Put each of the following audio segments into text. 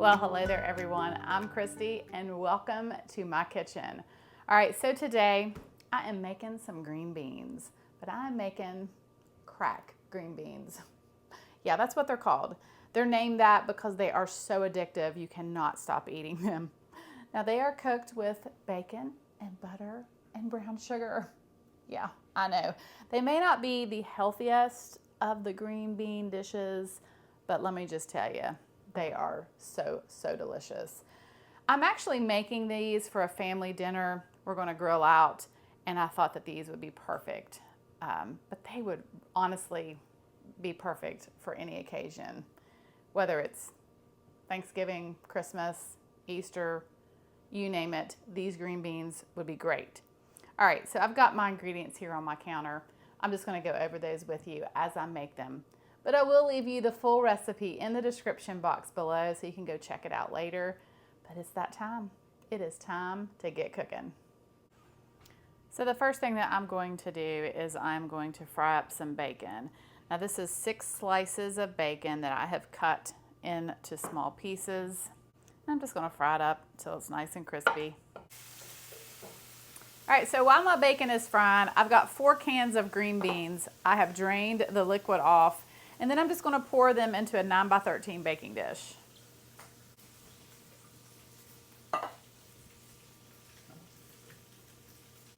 Well, hello there everyone. I'm Christy and welcome to my kitchen. All right, so today I am making some green beans, but I'm making crack green beans. Yeah, that's what they're called. They're named that because they are so addictive you cannot stop eating them. Now they are cooked with bacon and butter and brown sugar. Yeah, I know. They may not be the healthiest of the green bean dishes, but let me just tell you, they are so delicious. I'm actually making these for a family dinner. We're going to grill out, and I thought that these would be perfect. But they would honestly be perfect for any occasion, whether it's Thanksgiving, Christmas, Easter, you name it, these green beans would be great. All right, so I've got my ingredients here on my counter. I'm just going to go over those with you as I make them. But I will leave you the full recipe in the description box below so you can go check it out later. But it's that time. It is time to get cooking. So the first thing that I'm going to do is I'm going to fry up some bacon. Now this is 6 slices of bacon that I have cut into small pieces. I'm just going to fry it up until it's nice and crispy. All right, so while my bacon is frying, I've got 4 cans of green beans. I have drained the liquid off, and then I'm just going to pour them into a 9x13 baking dish. All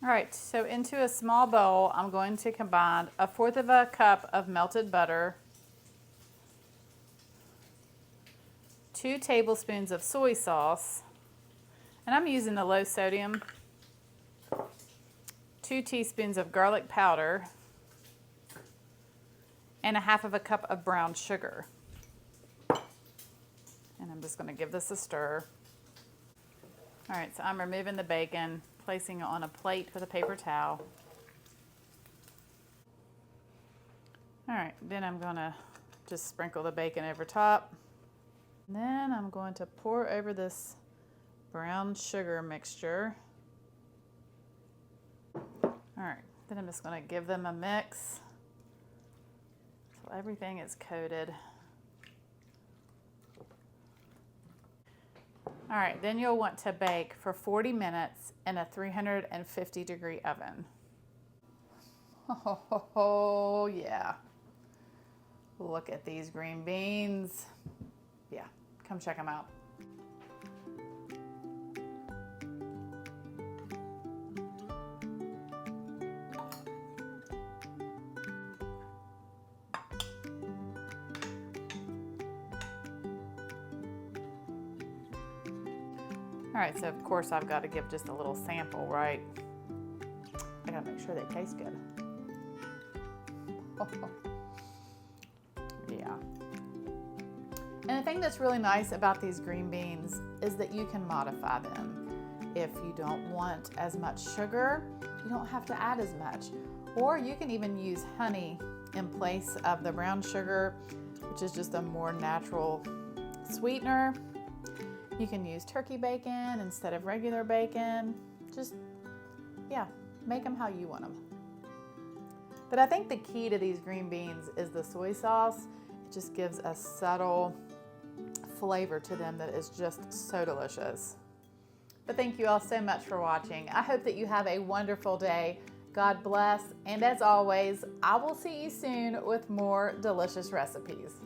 right, so into a small bowl, I'm going to combine 1/4 cup of melted butter, 2 tablespoons of soy sauce, and I'm using the low sodium, 2 teaspoons of garlic powder, and 1/2 cup of brown sugar. And I'm just going to give this a stir. All right, so I'm removing the bacon, placing it on a plate with a paper towel. All right, then I'm going to just sprinkle the bacon over top. And then I'm going to pour over this brown sugar mixture. All right, then I'm just going to give them a mix so everything is coated. All right, then you'll want to bake for 40 minutes in a 350-degree oven. Oh, yeah. Look at these green beans. Yeah, come check them out. All right, so of course I've got to give just a little sample, right? I gotta make sure they taste good. Yeah. And the thing that's really nice about these green beans is that you can modify them. If you don't want as much sugar, you don't have to add as much. Or you can even use honey in place of the brown sugar, which is just a more natural sweetener. You can use turkey bacon instead of regular bacon. Just, yeah, make them how you want them. But I think the key to these green beans is the soy sauce. It just gives a subtle flavor to them that is just so delicious. But thank you all so much for watching. I hope that you have a wonderful day. God bless. And as always, I will see you soon with more delicious recipes.